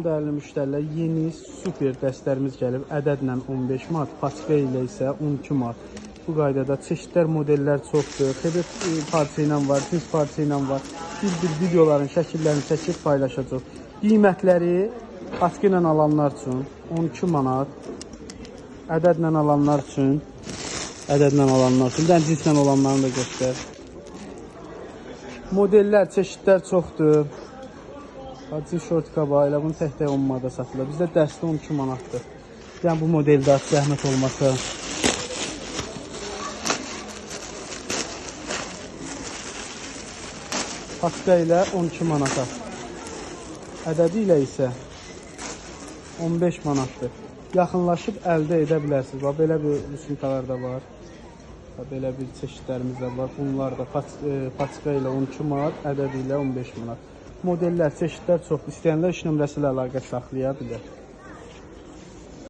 Dəyərli müştərilər, yeni super dəstlərimiz gəlib. Ədədlə 15 manat, paçka ilə isə 12 manat. Bu qaydada çeşidlər, modellər çoxdur. Xedət parça ilə var, cins parça ilə var. Bir videoların şəkillərini çəkib paylaşacaq. Qiymətləri paçka ilə alanlar üçün 12 manat. Ədədlə alanlar üçün bir dənə cinslə olanlarını da göstər. Modellər, çeşidlər çoxdur. Hacı şortka var, elə bunu tək-tək 10 manata satılır. Bizdə dəstə 12 manatdır. Yəni bu modeldə zəhmət olmasa. Paçka ilə 12 manata. Ədədi ilə isə 15 manatdır. Yaxınlaşıb əldə edə bilərsiniz. Bax, belə bir rüsumkalar da var. Belə bir çeşidlərimiz də var. Bunlar da paçka ilə 12 manat, ədədi ilə 15 manat. Modellər, çeşidlər çoxdur. İstəyənlər iş nömrəsi ilə əlaqə saxlaya bilər.